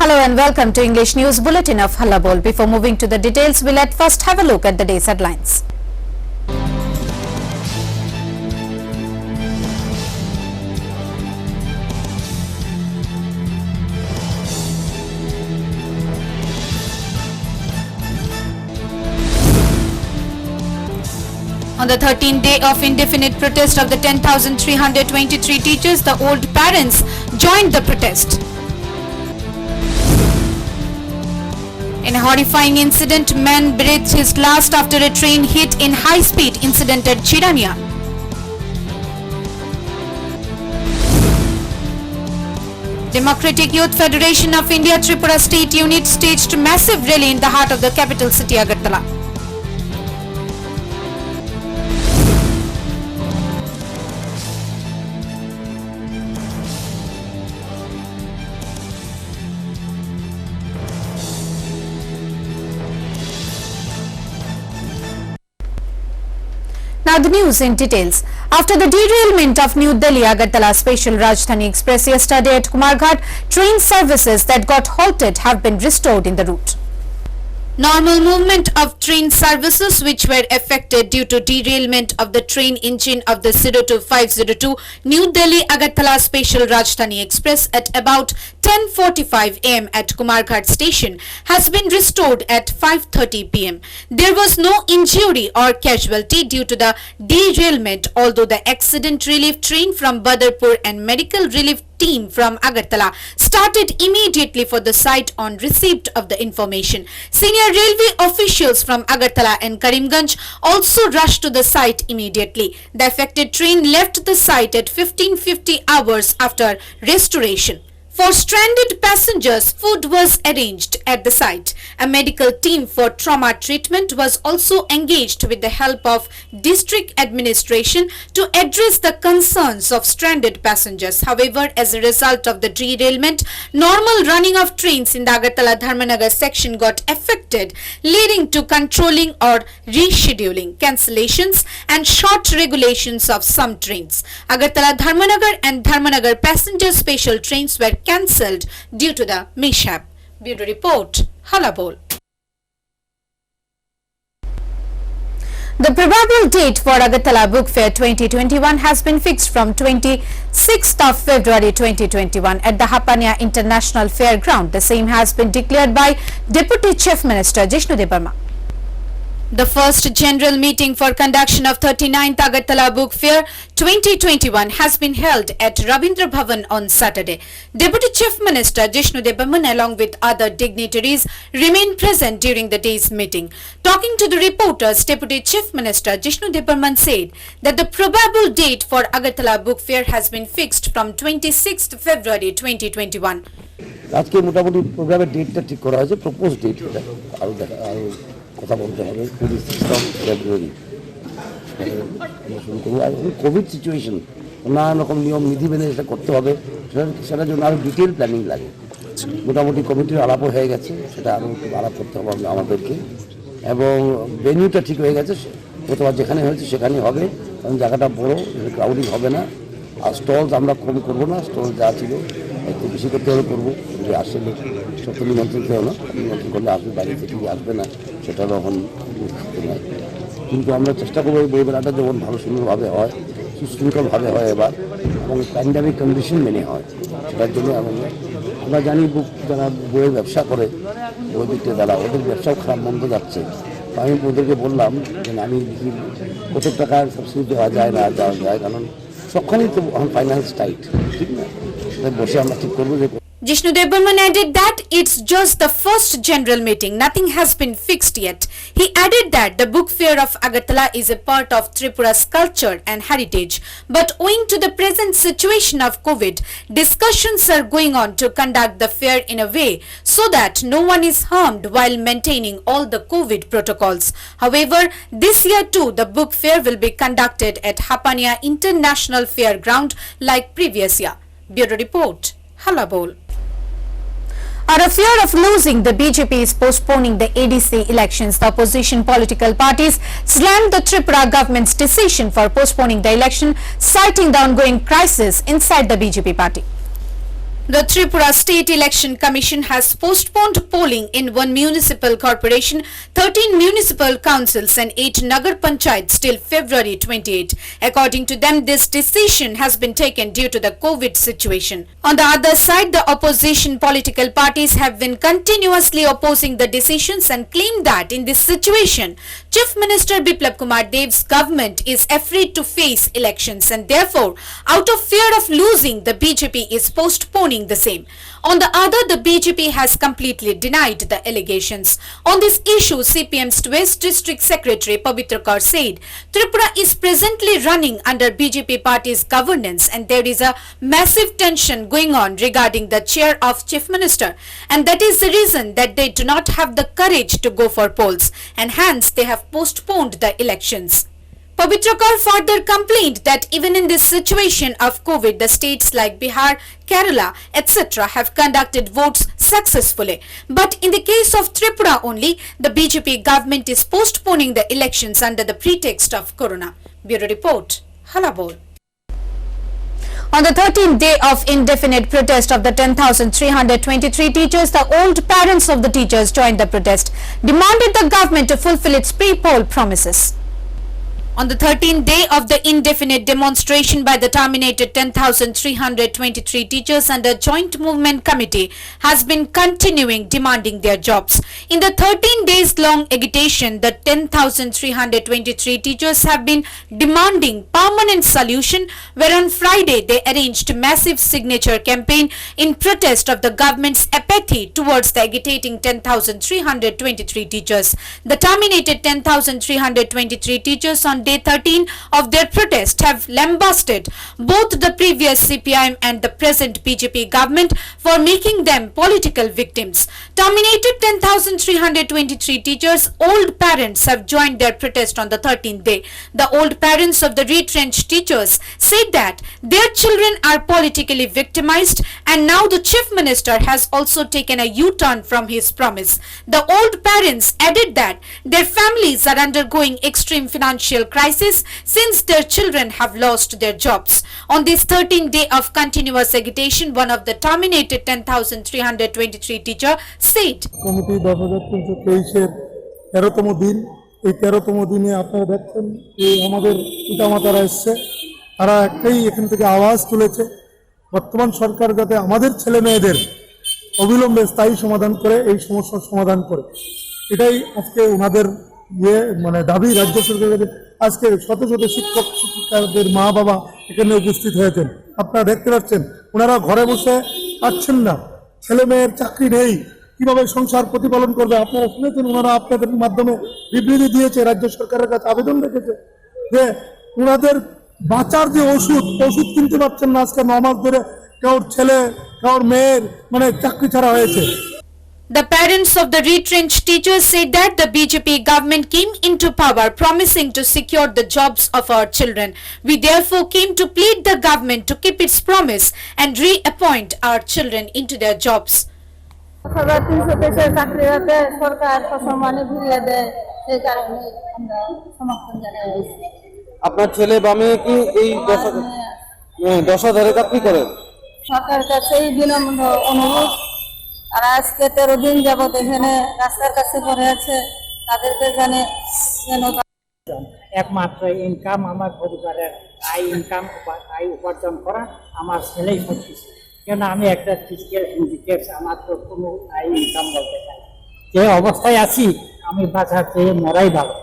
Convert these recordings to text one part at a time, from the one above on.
Hello and welcome to English News Bulletin of Hallabol. Before moving to the details, we'll first have a look at the day's headlines. On the 13th day of indefinite protest of the 10,323 teachers, the old parents joined the protest. In a horrifying incident, man breathed his last after a train hit in high-speed incident at Chirania. Democratic Youth Federation of India Tripura State Unit staged massive rally in the heart of the capital city Agartala. Now the news in details. After the derailment of New Delhi-Agartala Special Rajdhani Express yesterday at Kumarghat, train services that got halted have been restored in the route. Normal movement of train services which were affected due to derailment of the train engine of the 02502 New Delhi-Agartala Special Rajdhani Express at about 10:45 am at Kumarghat station has been restored at 5:30 pm. There was no injury or casualty due to the derailment, although the accident relief train from Badarpur and medical relief team from Agartala started immediately for the site on receipt of the information. Senior railway officials from Agartala and Karimganj also rushed to the site immediately. The affected train left the site at 15:50 hours after restoration. For stranded passengers, food was arranged at the site. A medical team for trauma treatment was also engaged with the help of district administration to address the concerns of stranded passengers. However, as a result of the derailment, normal running of trains in the Agartala-Dharmanagar section got affected, leading to controlling or rescheduling, cancellations and short regulations of some trains. Agartala-Dharmanagar and Dharmanagar passenger special trains were cancelled due to the mishap. Bureau Report, Hallabol. The probable date for Agartala Book Fair 2021 has been fixed from 26th of February 2021 at the Hapania International Fairground. The same has been declared by Deputy Chief Minister Jishnu Debarma. The first general meeting for conduction of 39th Agartala Book Fair 2021 has been held at Rabindra Bhavan on Saturday. Deputy Chief Minister Jishnu Debarman along with other dignitaries remained present during the day's meeting. Talking to the reporters, Deputy Chief Minister Jishnu Debarman said that the probable date for Agartala Book Fair has been fixed from 26th February 2021. আজকে মোটামুটি প্রোগ্রামের ডেটটা ঠিক করা হয়েছে, propose date আর কথা বলতে হবে 26 ফেব্রুয়ারি শুরু করবো। আর কোভিড সিচুয়েশন নানান রকম নিয়ম বিধি মেনে এটা করতে হবে, সেটার জন্য আরও ডিটেল প্ল্যানিং লাগে। মোটামুটি কমিটির আলাপও হয়ে গেছে, সেটা আরও একটু আলাপ করতে হবে আমাদেরকে। এবং ভেন্যুটা ঠিক হয়ে গেছে, প্রথমবার যেখানে হয়েছে সেখানেই হবে, কারণ জায়গাটা বড়, ক্রাউডিং হবে না। আর স্টলস আমরা কম করবো না, স্টল যা ছিল একটু বেশি করতে হলে করবো। যদি আসে লোক সত্য নিমন্ত্রিত হলো, নিমন্ত্রণ করলে আসবে, বাইরে থেকে আসবে না সেটা তখন নয়। কিন্তু আমরা চেষ্টা করবো এই বইমেলাটা যেমন ভালো সুন্দরভাবে হয়, সুশৃঙ্খলভাবে হয় এবার, এবং প্যান্ডামিক কন্ডিশন মেনে হয়। সেটার জন্য আমরা জানি যারা বইয়ের ব্যবসা করে বই বিক্রে দ্বারা ওদের ব্যবসাও খারাপ মন্দ যাচ্ছে। আমি ওদেরকে বললাম যে আমি দেখি কত টাকার সাবসিডি দেওয়া যায় না দেওয়া যায়, কারণ সবখানেই তো ফাইন্যান্স টাইট, ঠিক না? বসে আমরা ঠিক করবো যে Jishnu Debarman added that it's just the first general meeting. Nothing has been fixed yet. He added that the book fair of Agartala is a part of Tripura's culture and heritage. But owing to the present situation of COVID, discussions are going on to conduct the fair in a way so that no one is harmed while maintaining all the COVID protocols. However, this year too, the book fair will be conducted at Hapania International Fairground like previous year. Bureau Report, Hallabol. Out of fear of losing, the BJP is postponing the ADC elections. The opposition political parties slammed the Tripura government's decision for postponing the election, citing the ongoing crisis inside the BJP party. The Tripura State Election Commission has postponed polling in 1 municipal corporation, 13 municipal councils and 8 Nagar Panchayats till February 28. According to them, this decision has been taken due to the COVID situation. On the other side, the opposition political parties have been continuously opposing the decisions and claim that in this situation, Chief Minister Biplab Kumar Dev's government is afraid to face elections and therefore, out of fear of losing, the BJP is postponing the same. On the other, the BJP has completely denied the allegations. On this issue, CPM's West District Secretary Pavitra Kaur said, Tripura is presently running under BJP party's governance and there is a massive tension going on regarding the chair of Chief Minister, and that is the reason that they do not have the courage to go for polls and hence they have postponed the elections. Pavitra Kaur further complained that even in this situation of COVID, the states like Bihar, Kerala, etc. have conducted votes successfully. But in the case of Tripura only, the BJP government is postponing the elections under the pretext of Corona. Bureau Report, Halabol. On the 13th day of indefinite protest of the 10,323 teachers, the old parents of the teachers joined the protest, demanded the government to fulfill its pre-poll promises. On the 13th day of the indefinite demonstration by the terminated 10,323 teachers under Joint Movement Committee has been continuing demanding their jobs. In the 13 days long agitation, the 10,323 teachers have been demanding permanent solution, where on Friday they arranged a massive signature campaign in protest of the government's apathy towards the agitating 10,323 teachers. The terminated 10,323 teachers on day 13 of their protest have lambasted both the previous CPIM and the present BJP government for making them political victims. Terminated 10,323 teachers' old parents have joined their protest on the 13th day. The old parents of the retrenched teachers said that their children are politically victimized and now the Chief Minister has also taken a U-turn from his promise. The old parents added that their families are undergoing extreme financial crisis since their children have lost their jobs. On this 13th day of continuous agitation, one of the terminated 10,323 teacher said, committee 10,323 এর 13তম দিন, এই 13তম দিনে আপনারা দেখছেন যে আমাদের পিতামাতারা এসেছে, তারা একটাই এখান থেকে আওয়াজ তুলেছে, বর্তমান সরকার যাতে আমাদের ছেলে মেয়েদের অবিলম্বে স্থায়ী সমাধান করে এই সমস্যার সমাধান করে, এটাই আজকে ওনাদের দাবি। রাজ্য সরকারের আজকে শত শত শিক্ষক শিক্ষিকাদের মা বাবা এখানে উপস্থিত হয়েছেন। আপনারা দেখতে পাচ্ছেন ওনারা ঘরে বসে পাচ্ছেন না, ছেলে মেয়ের চাকরি নেই, কিভাবে সংসার প্রতিপালন করবে। আপনারা শুনেছেন ওনারা আপনাদের মাধ্যমে বিবৃতি দিয়েছে, রাজ্য সরকারের কাছে আবেদন রেখেছে যে ওনাদের বাঁচার যে ওষুধ কিনতে পারছেন না। আজকে 9 মাস ধরে কারোর ছেলে কারোর মেয়ের চাকরি ছাড়া হয়েছে। The parents of the retrenched teachers said that the BJP government came into power promising to secure the jobs of our children. We therefore came to plead the government to keep its promise and reappoint our children into their jobs. আপনার ছেলে বা মেয়ে কি এই 10,000 চাকরি করেন? সরকারের কাছে বিনম্র অনুরোধ, আর আজকে 13 দিন যাবত এখানে রাস্তার কাছে পড়ে আছে, তাদেরকে একমাত্র ইনকাম আমার পরিবারের আয় উপার্জন করা আমার ছেলেই করতেছে, কেন আমি একটা ফিজিক্যাল আমার তো কোনো আয় ইনকাম বলতে চাই, যে অবস্থায় আছি আমি বাঁচার চেয়ে মরাই ভালো।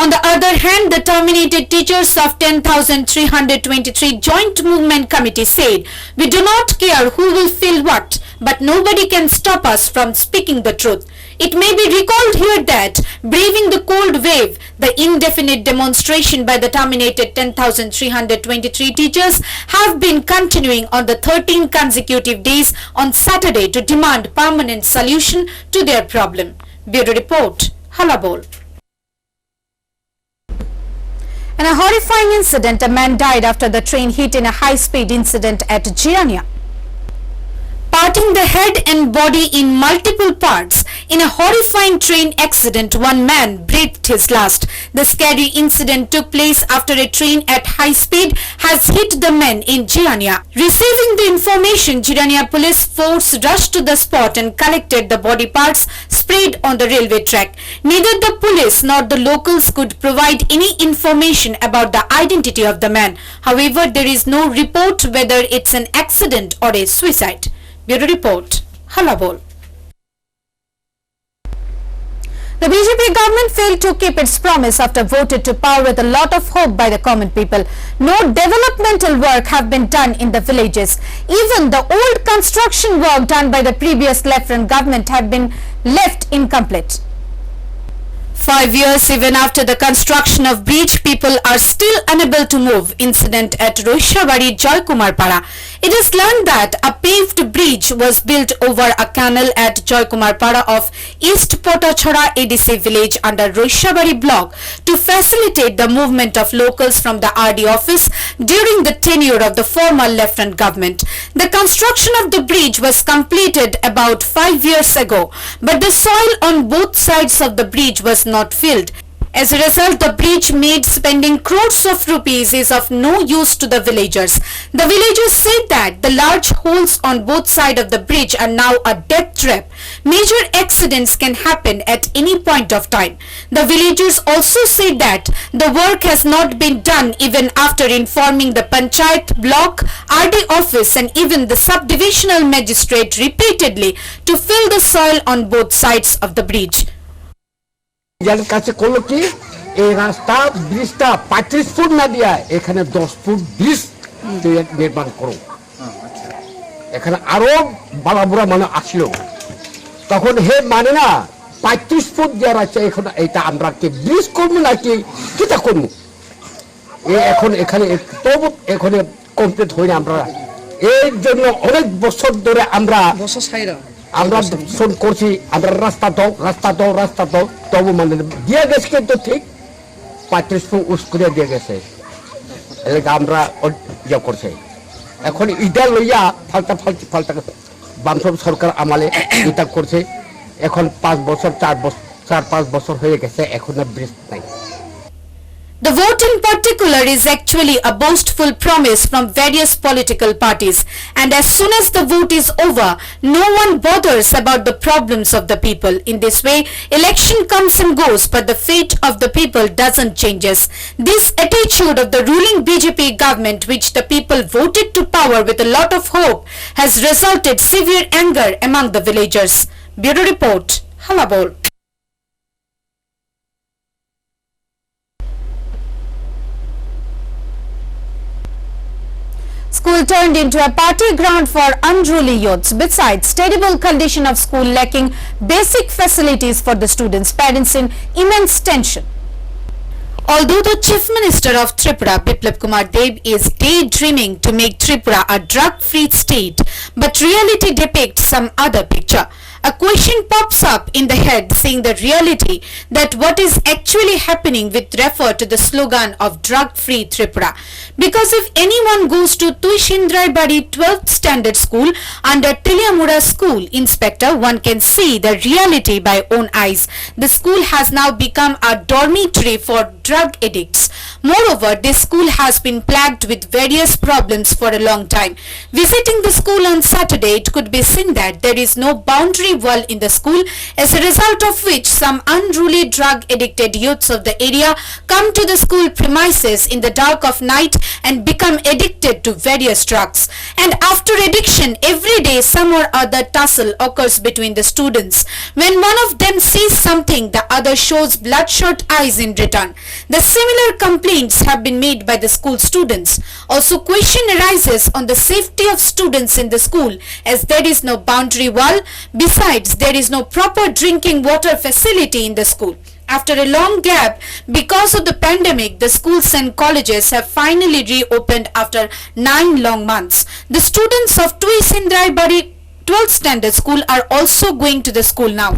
On the other hand, the terminated teachers of 10,323 Joint Movement Committee said, "We do not care who will feel what, but nobody can stop us from speaking the truth." It may be recalled here that, braving the cold wave, the indefinite demonstration by the terminated 10,323 teachers have been continuing on the 13 consecutive days on Saturday to demand permanent solution to their problem. Bureau Report, Halabol. In a horrifying incident, a man died after the train hit in a high-speed incident at Jirania. Parting the head and body in multiple parts, In a horrifying train accident, one man breathed his last. The scary incident took place after a train at high speed has hit the man in Jirania. Receiving the information, Jirania police force rushed to the spot and collected the body parts sprayed on the railway track. Neither the police nor the locals could provide any information about the identity of the man. However, there is no report whether it's an accident or a suicide. Bureau Report, Halabol. The BJP government failed to keep its promise after voted to power with a lot of hope by the common people. No developmental work have been done in the villages. Even the old construction work done by the previous left-wing government have been left incomplete. 5 years even after the construction of bridge, people are still unable to move. Incident at Roishabari, Joykumar Para. It is learned that a paved bridge was built over a canal at Joykumar Para of East Potachhara ADC village under Roishabari block to facilitate the movement of locals from the RD office during the tenure of the former Lieutenant government. The construction of the bridge was completed about 5 years ago, but the soil on both sides of the bridge was not filled. As a result, the bridge made spending crores of rupees is of no use to the villagers. The villagers said that the large holes on both sides of the bridge are now a death trap. Major accidents can happen at any point of time. The villagers also said that the work has not been done even after informing the Panchayat, block, RD office and even the subdivisional magistrate repeatedly to fill the soil on both sides of the bridge. যার কাছে করলো কি এই রাস্তা ব্রিজটা 35 foot না দিয়া এখানে 10 ফুট ব্রিজ নির্মাণ করো। এখানে আরো বালাবুড়া মানে আসলো তখন হে মানে না 35 ফুট দেওয়ার আছে এখন এটা আমরা কি ব্রিজ করব নাকি কিটা করব এখন এখানে তবু এখানে কমপ্লিট হয়নি আমরা এর জন্য অনেক বছর ধরে আমরা আমরা ফোন করছি আমরা রাস্তা দাও তবু মানে দিয়ে গেছে কিন্তু ঠিক 35 ফুট উস করে দিয়ে গেছে এলাকা আমরা ইয়া করছে এখন ইটা লইয়া ফালতা বামফ্রন্ট সরকার আমালে এটা করছে এখন 5 বছর 4-5 বছর হয়ে গেছে এখন ব্রিজ নাই। The vote in particular is actually a boastful promise from various political parties, and as soon as the vote is over, no one bothers about the problems of the people. In this way, election comes and goes, but the fate of the people doesn't changes. This attitude of the ruling BJP government, which the people voted to power with a lot of hope, has resulted severe anger among the villagers. Bureau Report, Halabol. School turned into a party ground for unruly youths. Besides, terrible condition of school lacking basic facilities for the students, parents in immense tension. Although the Chief Minister of Tripura, Biplab Kumar Deb, is daydreaming to make Tripura a drug-free state, but reality depicts some other picture. A question pops up in the head saying the reality that what is actually happening with refer to the slogan of drug-free Tripura. Because if anyone goes to Tuishindraibari 12th standard school under Tiliamura school inspector, one can see the reality by own eyes. The school has now become a dormitory for drug addicts. Moreover, this school has been plagued with various problems for a long time. Visiting the school on Saturday, it could be seen that there is no boundary wall in the school, as a result of which some unruly drug addicted youths of the area come to the school premises in the dark of night and become addicted to various drugs. And after addiction, every day some or other tussle occurs between the students. When one of them sees something, the other shows bloodshot eyes in return. The similar complaints have been made by the school students. Also, question arises on the safety of students in the school, as there is no boundary wall. Besides, there is no proper drinking water facility in the school. After a long gap because of the pandemic, the schools and colleges have finally reopened after 9 long months. The students of Tuishindraibari 12th standard school are also going to the school now.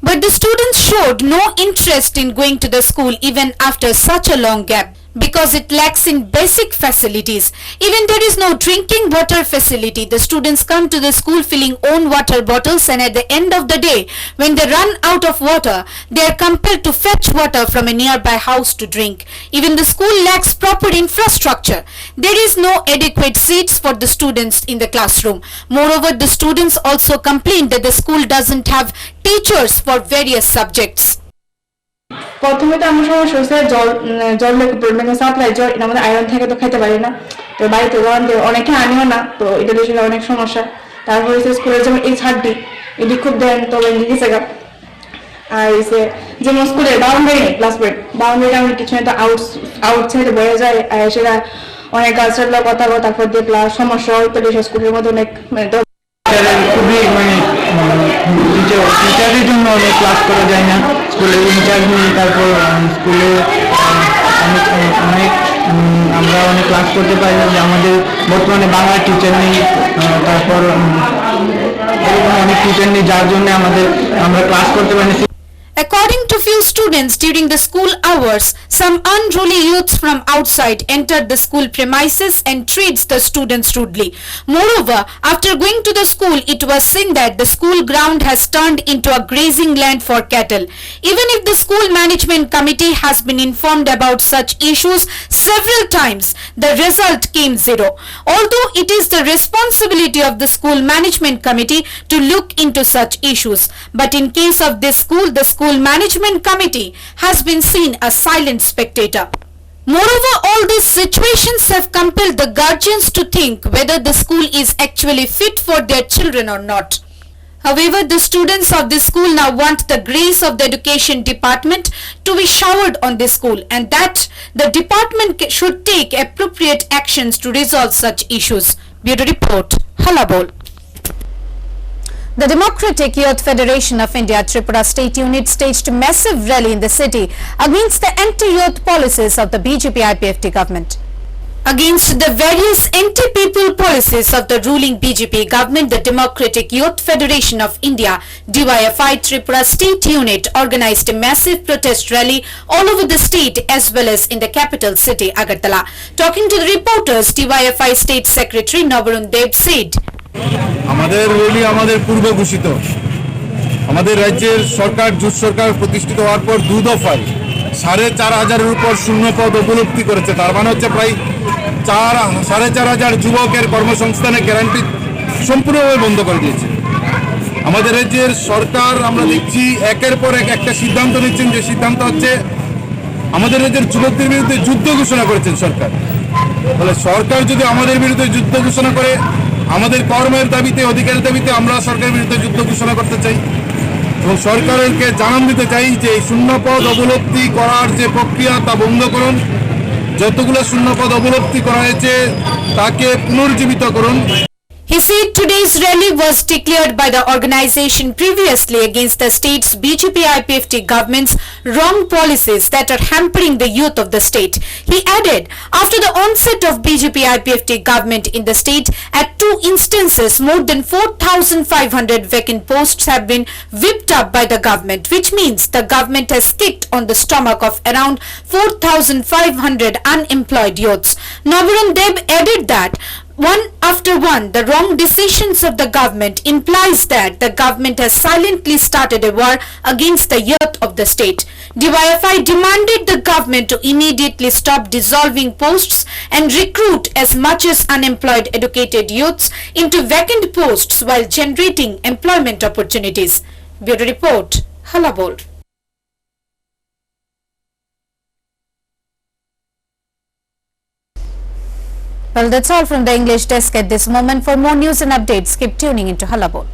But the students showed no interest in going to the school even after such a long gap. because it lacks in basic facilities. Even there is no drinking water facility. The students come to the school filling own water bottles, and at the end of the day, when they run out of water, they are compelled to fetch water from a nearby house to drink. Even the school lacks proper infrastructure. There is no adequate seats for the students in the classroom. Moreover, the students also complain that the school doesn't have teachers for various subjects. প্রথমে তো আমার সমস্যা হচ্ছে জল মানে supply জল এটা আমাদের আয়রন থেকে তো খেতে পারি না, তো বাড়িতে অনেকে আনিও না, তো এটা বিষয়ে অনেক সমস্যা। তারপর হচ্ছে স্কুলের যেমন এই ছাড়টি এটি খুব দেন তো গেছে গা। আর হচ্ছে যেমন স্কুলের বাউন্ডারি নেই, ক্লাস বাউন্ডারিটা আমাদের কিছু একটা আউট সাইডে বয়ে যায়, আর সেটা অনেক গাছপালা কথা তারপর দিয়ে প্লাস সমস্যা হইতে স্কুলের মধ্যে অনেক খুবই টিচারের জন্য অনেক ক্লাস করা যায় না, স্কুলে ইনচার্জ নেই, তারপর স্কুলে অনেক আমরা অনেক ক্লাস করতে পারি না, আমাদের বর্তমানে বাংলা টিচার নেই, তারপর অনেক টিচার নেই যার জন্য আমরা ক্লাস করতে পারি না। According to few students, during the school hours, some unruly youths from outside entered the school premises and treats the students rudely. Moreover, after going to the school, it was seen that the school ground has turned into a grazing land for cattle. Even if the school management committee has been informed about such issues several times, the result came zero. Although it is the responsibility of the school management committee to look into such issues, but in case of this school, the school management committee has been seen as silent spectator. Moreover, all these situations have compelled the guardians to think whether the school is actually fit for their children or not. However, the students of this school now want the grace of the education department to be showered on this school, and that the department should take appropriate actions to resolve such issues. Bureau Report, Halabol. The Democratic Youth Federation of India Tripura State Unit staged a massive rally in the city against the anti-youth policies of the BJP-IPFT government. Against the various anti-people policies of the ruling BJP government, the Democratic Youth Federation of India DYFI Tripura State Unit organized a massive protest rally all over the state as well as in the capital city Agartala. Talking to the reporters, DYFI State Secretary Nabarun Deb said, আমাদের rally আমাদের পূর্ব ঘোষিত। আমাদের রাজ্যের সরকার জোট সরকার প্রতিষ্ঠিত হওয়ার পর 2 দফায় 4,500-এর উপর শূন্য পদ উপলব্ধি করেছে। তার মানে হচ্ছে প্রায় 4,500 যুবকের কর্মসংস্থানের গ্যারান্টি সম্পূর্ণভাবে বন্ধ করে দিয়েছে। আমাদের রাজ্যের সরকার আমরা দেখছি একের পর এক একটা সিদ্ধান্ত নিচ্ছেন, যে সিদ্ধান্ত হচ্ছে আমাদের রাজ্যের যুবকদের বিরুদ্ধে যুদ্ধ ঘোষণা করেছেন সরকার। তাহলে সরকার যদি আমাদের বিরুদ্ধে যুদ্ধ ঘোষণা করে, আমাদের কর্মের দাবিতে অধিকারের দাবিতে আমরা সরকারের বিরুদ্ধে যুদ্ধ ঘোষণা করতে চাই এবং সরকারকে জানান দিতে চাই যে শূন্যপদ অবলব্ধি করার যে প্রক্রিয়া তা বন্ধ করুন, যতগুলো শূন্যপদ অবলব্ধি করা হয়েছে তাকে পুনর্জীবিত করুন। He said today's rally was declared by the organization previously against the state's BJP-IPFT government's wrong policies that are hampering the youth of the state. He added, after the onset of BJP-IPFT government in the state, at 2 instances more than 4,500 vacant posts have been whipped up by the government, which means the government has kicked on the stomach of around 4,500 unemployed youths. Nabarun Deb added that one after one, the wrong decisions of the government implies that the government has silently started a war against the youth of the state. DYFI demanded the government to immediately stop dissolving posts and recruit as much as unemployed educated youths into vacant posts while generating employment opportunities. Bureau Report, Halabol. Well, that's all from the English desk at this moment. For more news and updates, keep tuning into Halabol.